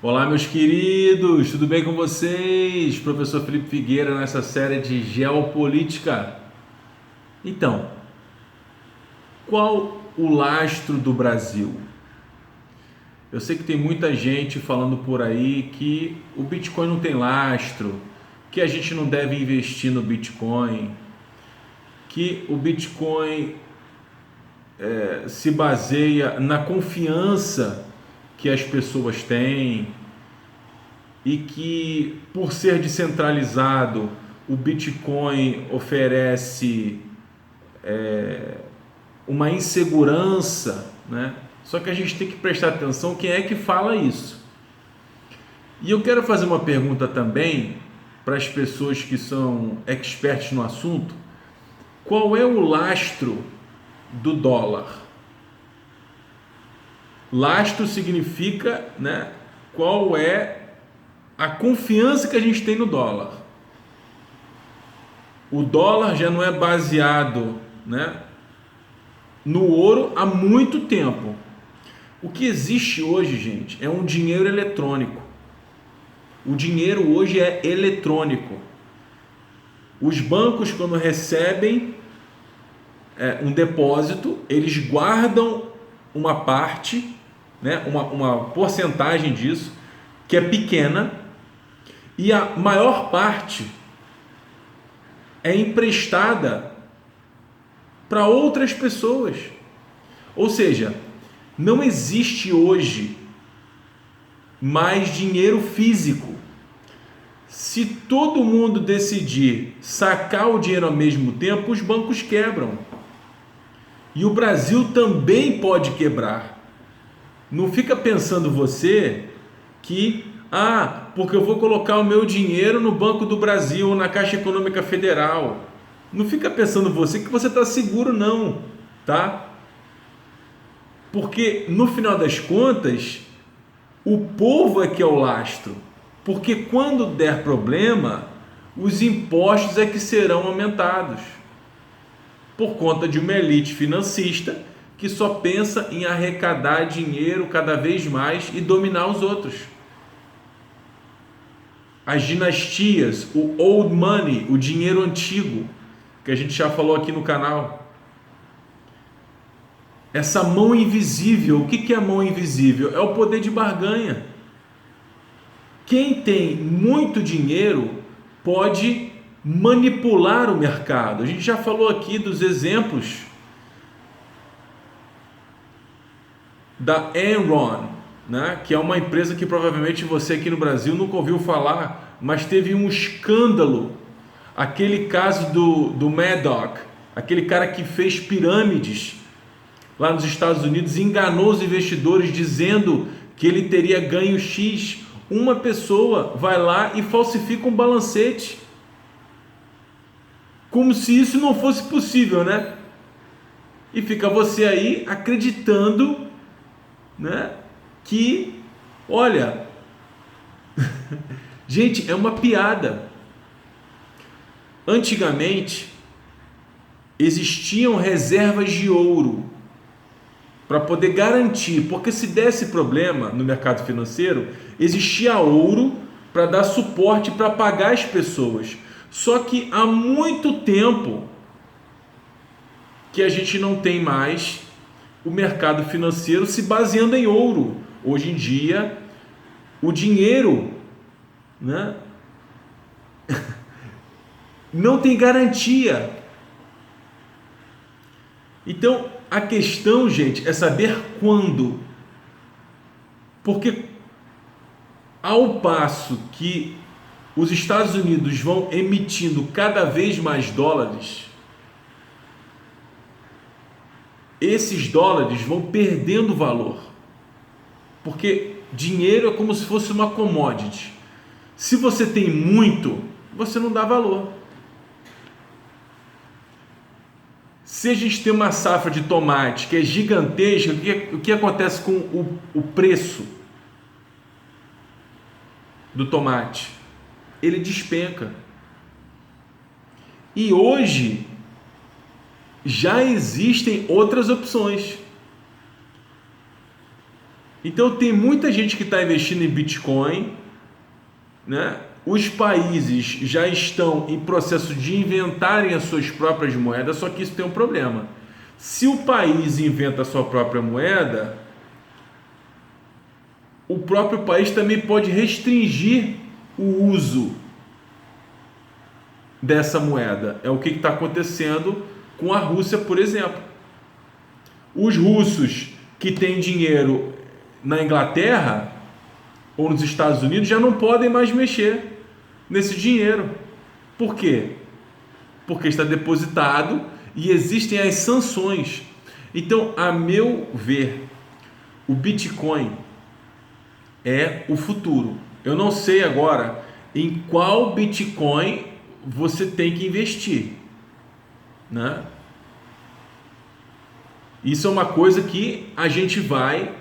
Olá, meus queridos, tudo bem com vocês? Professor Felipe Figueira nessa série de geopolítica. Então, qual o lastro do Brasil? Eu sei que tem muita gente falando por aí que o Bitcoin não tem lastro, que a gente não deve investir no Bitcoin, que o Bitcoin se baseia na confiança que as pessoas têm e que, por ser descentralizado, o Bitcoin oferece uma insegurança, né? Só que a gente tem que prestar atenção quem é que fala isso. E eu quero fazer uma pergunta também para as pessoas que são experts no assunto: qual é o lastro do dólar? Lastro significa, né, qual é a confiança que a gente tem no dólar. O dólar já não é baseado, né, no ouro há muito tempo. O que existe hoje, gente, é um dinheiro eletrônico. O dinheiro hoje é eletrônico. Os bancos, quando recebem um depósito, eles guardam uma parte, né, uma porcentagem disso, que é pequena, e a maior parte é emprestada para outras pessoas. Ou seja, não existe hoje mais dinheiro físico. Se todo mundo decidir sacar o dinheiro ao mesmo tempo, os bancos quebram. E o Brasil também pode quebrar. Não fica pensando você que, porque eu vou colocar o meu dinheiro no Banco do Brasil ou na Caixa Econômica Federal. Não fica pensando você que você está seguro, não, tá? Porque no final das contas, o povo é que é o lastro. Porque quando der problema, os impostos é que serão aumentados. Por conta de uma elite financista que só pensa em arrecadar dinheiro cada vez mais e dominar os outros. As dinastias, o old money, o dinheiro antigo, que a gente já falou aqui no canal. Essa mão invisível, o que é a mão invisível? É o poder de barganha. Quem tem muito dinheiro pode manipular o mercado. A gente já falou aqui dos exemplos da Enron, né? Que é uma empresa que provavelmente você aqui no Brasil nunca ouviu falar, mas teve um escândalo. Aquele caso do Madoff, aquele cara que fez pirâmides lá nos Estados Unidos, enganou os investidores dizendo que ele teria ganho X. Uma pessoa vai lá e falsifica um balancete, como se isso não fosse possível, né? E fica você aí acreditando, né, que, olha, gente, é uma piada. Antigamente existiam reservas de ouro para poder garantir, porque se desse problema no mercado financeiro, existia ouro para dar suporte para pagar as pessoas. Só que há muito tempo que a gente não tem mais o mercado financeiro se baseando em ouro. Hoje em dia, o dinheiro, né, não tem garantia. Então, a questão, gente, é saber quando. Porque ao passo que os Estados Unidos vão emitindo cada vez mais dólares, esses dólares vão perdendo valor. Porque dinheiro é como se fosse uma commodity. Se você tem muito, você não dá valor. Se a gente tem uma safra de tomate que é gigantesca, o que acontece com o preço do tomate? Ele despenca. E hoje já existem outras opções. Então tem muita gente que está investindo em Bitcoin, né? Os países já estão em processo de inventarem as suas próprias moedas, só que isso tem um problema. Se o país inventa a sua própria moeda, o próprio país também pode restringir o uso dessa moeda. É o que está acontecendo com a Rússia, por exemplo. Os russos que têm dinheiro na Inglaterra ou nos Estados Unidos já não podem mais mexer nesse dinheiro. Por quê? Porque está depositado e existem as sanções. Então, a meu ver, o Bitcoin é o futuro. Eu não sei agora em qual Bitcoin você tem que investir, né? Isso é uma coisa que a gente vai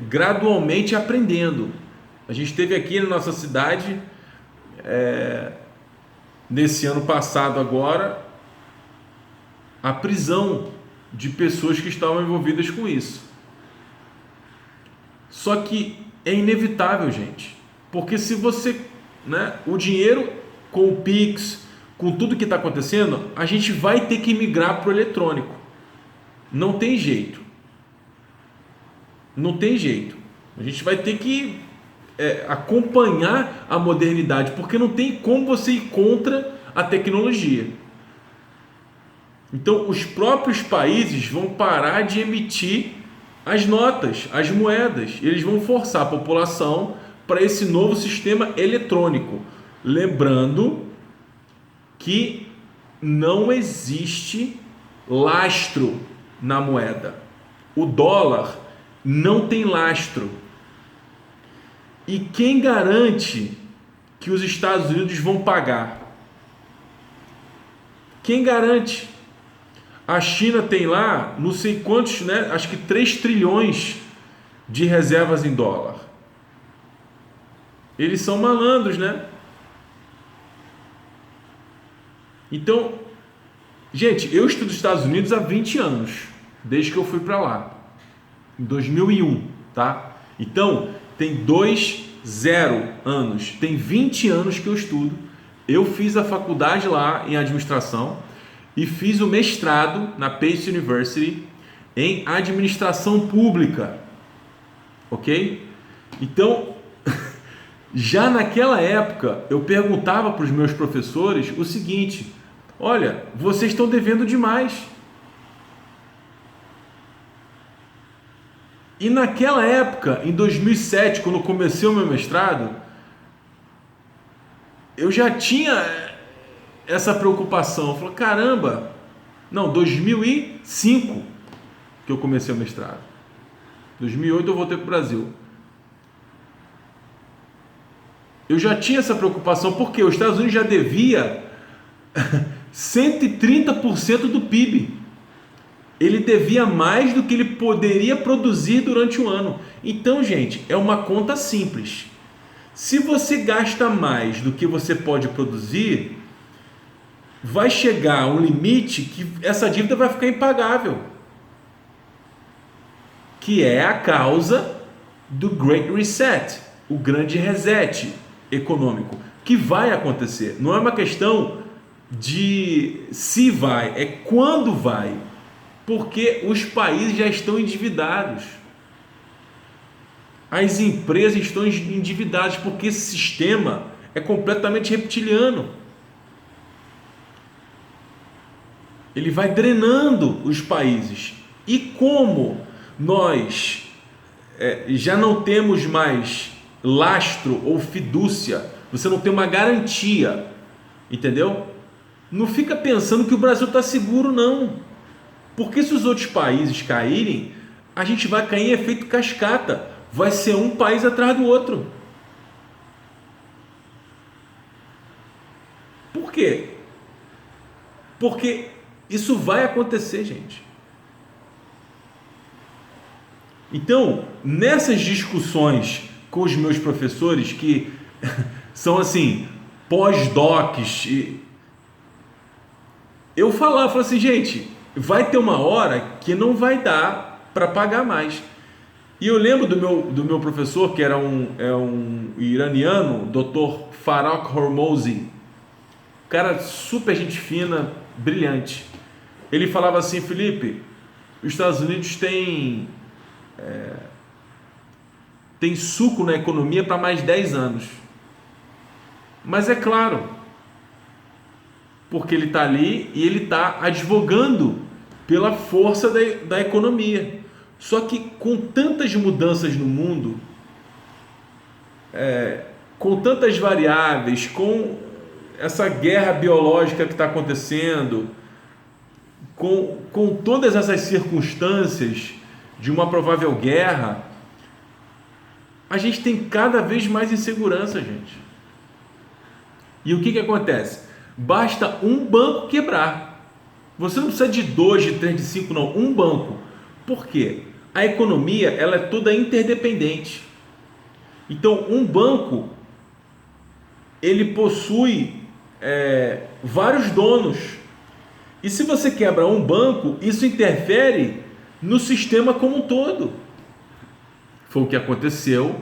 gradualmente aprendendo. A gente teve aqui na nossa cidade, nesse ano passado agora, a prisão de pessoas que estavam envolvidas com isso. Só que é inevitável, gente, porque se você, né, o dinheiro com o Pix, com tudo que está acontecendo, a gente vai ter que migrar para o eletrônico. Não tem jeito. Não tem jeito. A gente vai ter que acompanhar a modernidade, porque não tem como você ir contra a tecnologia. Então, os próprios países vão parar de emitir as notas, as moedas. Eles vão forçar a população para esse novo sistema eletrônico. Lembrando que não existe lastro na moeda. O dólar não tem lastro. E quem garante que os Estados Unidos vão pagar? Quem garante? A China tem lá, não sei quantos, né? Acho que 3 trilhões de reservas em dólar. Eles são malandros, né? Então, gente, eu estudo os Estados Unidos há 20 anos, desde que eu fui para lá, em 2001, tá? Então, tem 0 anos, tem 20 anos que eu estudo. Eu fiz a faculdade lá em administração e fiz o mestrado na Pace University em administração pública, ok? Então, já naquela época, eu perguntava para os meus professores o seguinte: olha, vocês estão devendo demais. E naquela época, em 2007, quando eu comecei o meu mestrado, eu já tinha essa preocupação. Eu falei, caramba, não, 2005 que eu comecei o mestrado. 2008 eu voltei para o Brasil. Eu já tinha essa preocupação, porque os Estados Unidos já devia 130% do PIB. Ele devia mais do que ele poderia produzir durante o ano. Então, gente, é uma conta simples. Se você gasta mais do que você pode produzir, vai chegar a um limite que essa dívida vai ficar impagável, que é a causa do Great Reset, o grande reset econômico, que vai acontecer. Não é uma questão de se vai, é quando vai, porque os países já estão endividados. As empresas estão endividadas porque esse sistema é completamente reptiliano. Ele vai drenando os países. E como nós já não temos mais lastro ou fidúcia, você não tem uma garantia, entendeu? Não fica pensando que o Brasil está seguro, não. Porque se os outros países caírem, a gente vai cair em efeito cascata. Vai ser um país atrás do outro. Por quê? Porque isso vai acontecer, gente. Então, nessas discussões com os meus professores, que são assim, pós-docs, eu falo assim, gente, vai ter uma hora que não vai dar para pagar mais. E eu lembro do meu professor, que é um iraniano, Dr. Farrokh Hormozi, cara super gente fina, brilhante. Ele falava assim: Felipe, os Estados Unidos tem suco na economia para mais 10 anos. Mas é claro, porque ele está ali e ele está advogando pela força da economia. Só que com tantas mudanças no mundo, com tantas variáveis, com essa guerra biológica que está acontecendo, com todas essas circunstâncias de uma provável guerra, a gente tem cada vez mais insegurança, gente. E o que acontece? Basta um banco quebrar. Você não precisa de 2, de 3, de 5, não. Um banco. Por quê? A economia, ela é toda interdependente. Então, um banco, ele possui vários donos. E se você quebra um banco, isso interfere no sistema como um todo. Foi o que aconteceu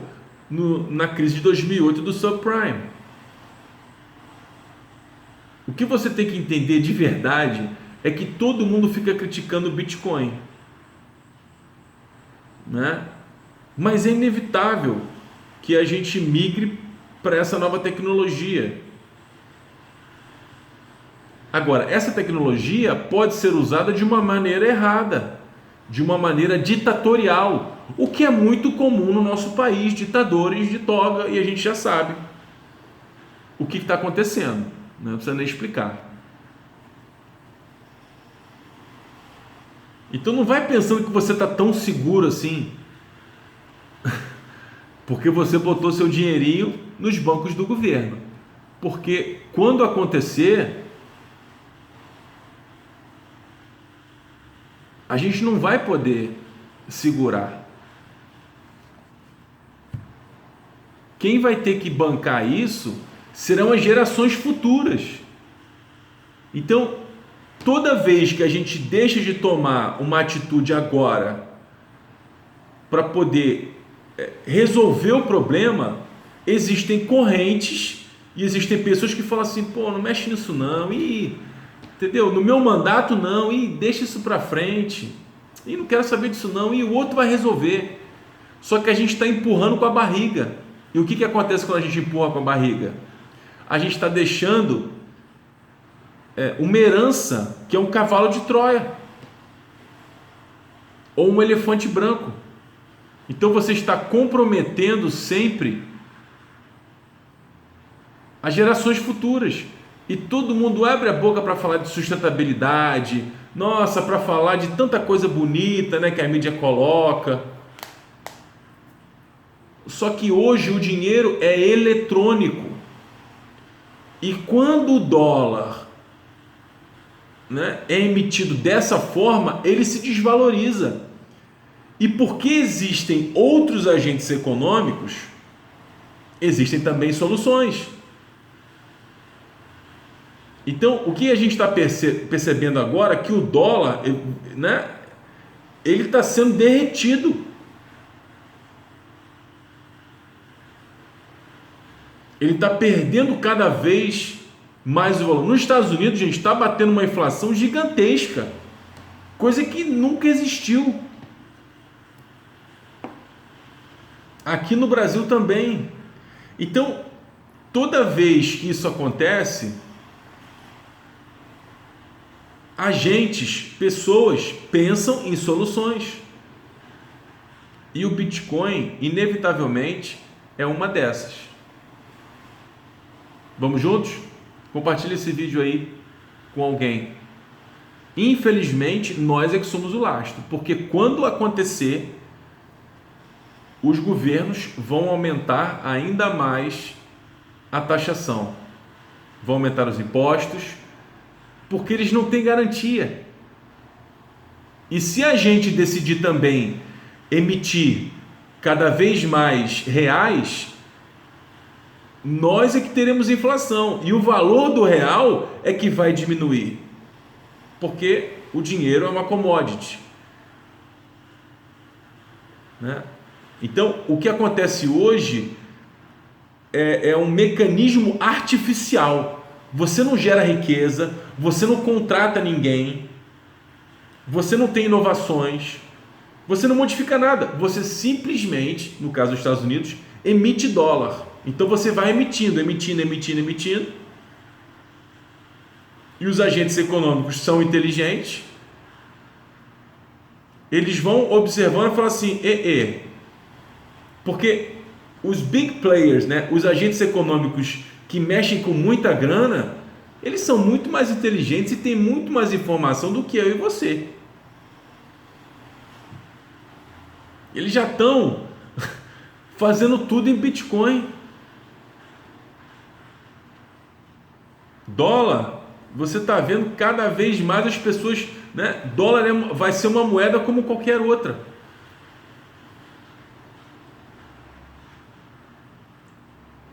na crise de 2008 do subprime. O que você tem que entender de verdade é que todo mundo fica criticando o Bitcoin, né? Mas é inevitável que a gente migre para essa nova tecnologia. Agora, essa tecnologia pode ser usada de uma maneira errada, de uma maneira ditatorial, o que é muito comum no nosso país, ditadores de toga, e a gente já sabe o que está acontecendo, não precisa nem explicar. Então não vai pensando que você está tão seguro assim, porque você botou seu dinheirinho nos bancos do governo. Porque quando acontecer, a gente não vai poder segurar. Quem vai ter que bancar isso serão as gerações futuras. Então, toda vez que a gente deixa de tomar uma atitude agora para poder resolver o problema, existem correntes e existem pessoas que falam assim: pô, não mexe nisso não, entendeu? No meu mandato não, deixa isso para frente, não quero saber disso não, e o outro vai resolver. Só que a gente está empurrando com a barriga. E o que acontece quando a gente empurra com a barriga? A gente está deixando uma herança que é um cavalo de Troia ou um elefante branco. Então você está comprometendo sempre as gerações futuras. E todo mundo abre a boca para falar de sustentabilidade, nossa, para falar de tanta coisa bonita, né, que a mídia coloca. Só que hoje o dinheiro é eletrônico. E quando o dólar, né, é emitido dessa forma, ele se desvaloriza. E porque existem outros agentes econômicos, existem também soluções. Então, o que a gente está percebendo agora é que o dólar, né, ele está sendo derretido. Ele está perdendo cada vez mais o valor. Nos Estados Unidos, gente, está batendo uma inflação gigantesca, coisa que nunca existiu. Aqui no Brasil também. Então, toda vez que isso acontece, agentes, pessoas pensam em soluções. E o Bitcoin, inevitavelmente, é uma dessas. Vamos juntos? Compartilhe esse vídeo aí com alguém. Infelizmente, nós é que somos o lastro, porque quando acontecer, os governos vão aumentar ainda mais a taxação, vão aumentar os impostos, porque eles não têm garantia. E se a gente decidir também emitir cada vez mais reais, nós é que teremos inflação, e o valor do real é que vai diminuir, porque o dinheiro é uma commodity, né? Então, o que acontece hoje é um mecanismo artificial. Você não gera riqueza, você não contrata ninguém, você não tem inovações, você não modifica nada, você simplesmente, no caso dos Estados Unidos, emite dólar. Então você vai emitindo, e os agentes econômicos são inteligentes, eles vão observando e falam assim, porque os big players, né, os agentes econômicos que mexem com muita grana, eles são muito mais inteligentes e têm muito mais informação do que eu e você. Eles já estão fazendo tudo em Bitcoin. Dólar, você está vendo cada vez mais as pessoas, né? Dólar vai ser uma moeda como qualquer outra.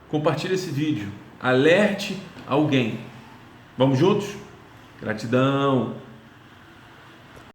Compartilhe esse vídeo, alerte alguém. Vamos juntos? Gratidão.